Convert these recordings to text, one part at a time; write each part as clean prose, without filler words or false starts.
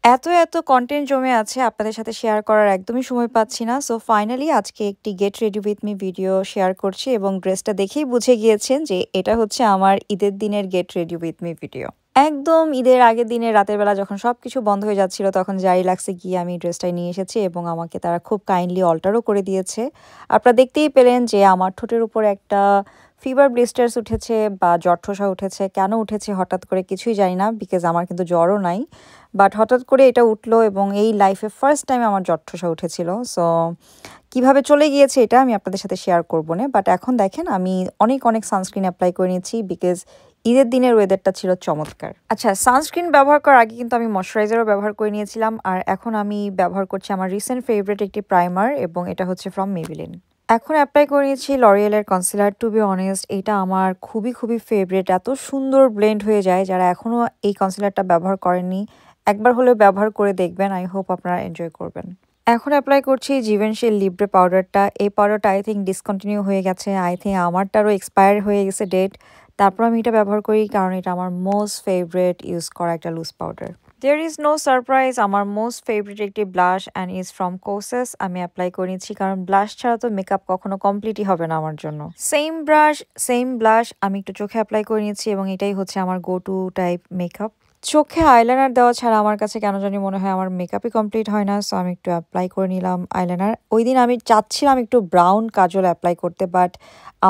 এত কনটেন্ট জমে আছে আপনাদের সাথে শেয়ার করার একদমই সময় পাচ্ছি না। সো ফাইনালি আজকে একটি get ready with me video share করছি এবং ড্রেসটা দেখেই বুঝে গিয়েছেন যে এটা হচ্ছে আমার ঈদের দিনের get ready with me video. একদম ঈদের আগের দিনে রাতের বেলা যখন সবকিছু বন্ধ হয়ে যাচ্ছিল তখন জারি লাগছে গিয়ে আমি ড্রেসটাই নিয়ে এসেছি এবং আমাকে তারা খুব কাইন্ডলি অল্টারও করে দিয়েছে। আপনারা দেখতেই পেলেন যে আমার ঠোঁটের উপর একটা ফিভার ব্লিস্টার্স উঠেছে বা জ্বর ঠোসা উঠেছে। কেন উঠেছে হঠাৎ করে কিছুই জানি না, বিকজ আমার কিন্তু জ্বরও নাই। বাট হঠাৎ করে এটা উঠলো এবং এই লাইফে ফার্স্ট টাইম আমার জ্বর ঠোসা উঠেছিল। সো কিভাবে চলে গিয়েছে এটা আমি আপনাদের সাথে শেয়ার করব না। বাট এখন দেখেন আমি অনেক সানস্ক্রিন অ্যাপ্লাই করে নিয়েছি বিকজ ঈদের দিনের ওয়েদারটা ছিল চমৎকার। আচ্ছা, সানস্ক্রিন ব্যবহার করার আগে কিন্তু আমি ময়শ্চারাইজারও ব্যবহার করে নিয়েছিলাম আর এখন আমি ব্যবহার করছি আমার রিসেন্ট ফেভারিট একটি প্রাইমার এবং এটা হচ্ছে ফ্রম মেবিলিন। এখন অ্যাপ্লাই করে নিয়েছি লরিয়েলের কনসিলার। টু বি অনেস্ট এটা আমার খুবই ফেভারিট, এত সুন্দর ব্লেন্ড হয়ে যায়। যারা এখনও এই কনসিলারটা ব্যবহার করেননি একবার হলেও ব্যবহার করে দেখবেন, আই হোপ আপনারা এনজয় করবেন। এখন অ্যাপ্লাই করছি জিভেন্সির লিব্রে পাউডারটা। এই পাউডারটা আই থিঙ্ক ডিসকন্টিনিউ হয়ে গেছে, আই থিঙ্ক আমারটারও এক্সপায়ার হয়ে গেছে ডেট। তারপর আমি এটা ব্যবহার করি কারণ এটা আমার মোস্ট ফেভারিট ইউজ করা একটা loose powder. There is no surprise, আমার মোস্ট ফেভারিট একটি blush and is from Kosas. আমি অ্যাপ্লাই করে নিচ্ছি কারণ ব্লাশ ছাড়া তো মেকআপ কখনো কমপ্লিটই হবে না আমার জন্য। সেম ব্রাশ সেম ব্লাশ আমি একটু চোখে অ্যাপ্লাই করে নিচ্ছি এবং এটাই হচ্ছে আমার গো টু টাইপ মেকআপ। চোখে আইলাইনার দেওয়া ছাড়া আমার কাছে কেন জানি মনে হয় আমার মেকআপই কমপ্লিট হয় না। সো আমি একটু অ্যাপ্লাই করে নিলাম আইলাইনার। ওই দিন আমি চাচ্ছিলাম একটু ব্রাউন কাজল অ্যাপ্লাই করতে, বাট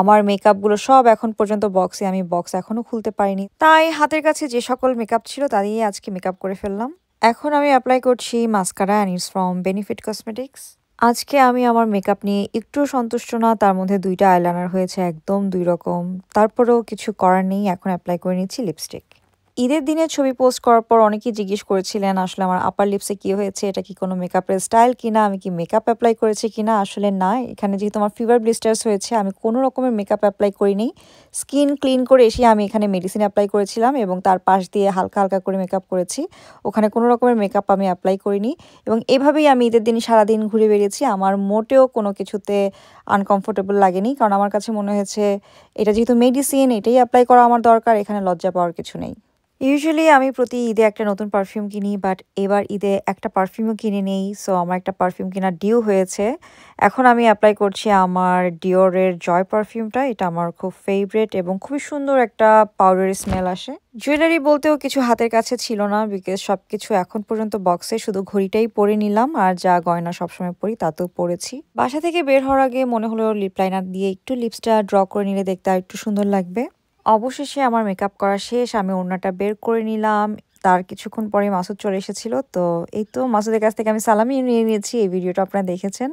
আমার মেকআপগুলো সব এখন পর্যন্ত বক্সে, আমি বক্স এখনও খুলতে পারিনি। তাই হাতের কাছে যে সকল মেকআপ ছিল তা দিয়ে আজকে মেকআপ করে ফেললাম। এখন আমি অ্যাপ্লাই করছি mascara and it's from benefit cosmetics. আজকে আমি আমার মেকআপ নিয়ে একটু সন্তুষ্ট না, তার মধ্যে দুইটা আইলাইনার হয়েছে একদম দুই রকম। তারপরেও কিছু করার নেই, এখন অ্যাপ্লাই করে নিচ্ছি লিপস্টিক। ঈদের দিনে ছবি পোস্ট করার পর অনেকেই জিজ্ঞেস করেছিলেন আসলে আমার আপার লিপসে কি হয়েছে, এটা কি কোনো মেকআপের স্টাইল কিনা, আমি কি মেকআপ অ্যাপ্লাই করেছি কিনা। আসলে না, এখানে যেহেতু আমার ফিভার ব্লিস্টার্স হয়েছে আমি কোনো রকমের মেকআপ অ্যাপ্লাই করিনি। স্কিন ক্লিন করে এসে আমি এখানে মেডিসিন অ্যাপ্লাই করেছিলাম এবং তার পাশ দিয়ে হালকা করে মেকআপ করেছি। ওখানে কোনো রকমের মেকআপ আমি অ্যাপ্লাই করিনি এবং এভাবেই আমি ঈদের দিন সারাদিন ঘুরে বেরিয়েছি। আমার মোটেও কোনো কিছুতে আনকমফোর্টেবল লাগেনি কারণ আমার কাছে মনে হয়েছে এটা যেহেতু মেডিসিন এটাই অ্যাপ্লাই করা আমার দরকার, এখানে লজ্জা পাওয়ার কিছু নেই। ইউজুয়ালি আমি প্রতি ঈদে একটা নতুন পারফিউম কিনি, বাট এবার ঈদে একটা পারফিউমও কিনে নেই। সো আমার একটা পারফিউম কেনার ডিউ হয়েছে। এখন আমি অ্যাপ্লাই করছি আমার ডিওরের জয় পারফিউমটা। এটা আমার খুব ফেভারিট এবং খুবই সুন্দর একটা পাউডারি স্মেল আসে। জুয়েলারি বলতেও কিছু হাতের কাছে ছিল না বিকজ সব কিছু এখন পর্যন্ত বক্সে, শুধু ঘড়িটাই পরে নিলাম আর যা গয়না সবসময় পরি তাতেও পরেছি। বাসা থেকে বের হওয়ার আগে মনে হলো লিপ লাইনার দিয়ে একটু লিপসটা ড্র করে নিলে দেখতে আর একটু সুন্দর লাগবে। অবশেষে আমার মেকআপ করা শেষ, আমি ওড়নাটা বের করে নিলাম। তার কিছুক্ষণ পরে মাসুদ চলে এসেছিল, তো এই তো মাসুদের কাছ থেকে আমি সালামি নিয়ে নিয়েছি। এই ভিডিওটা আপনারা দেখেছেন।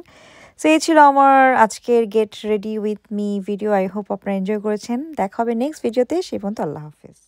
সো এই ছিল আমার আজকের get ready with me video. I hope আপনারা এনজয় করেছেন। দেখা হবে নেক্সট ভিডিওতে, সেই পর্যন্ত আল্লাহ হাফেজ।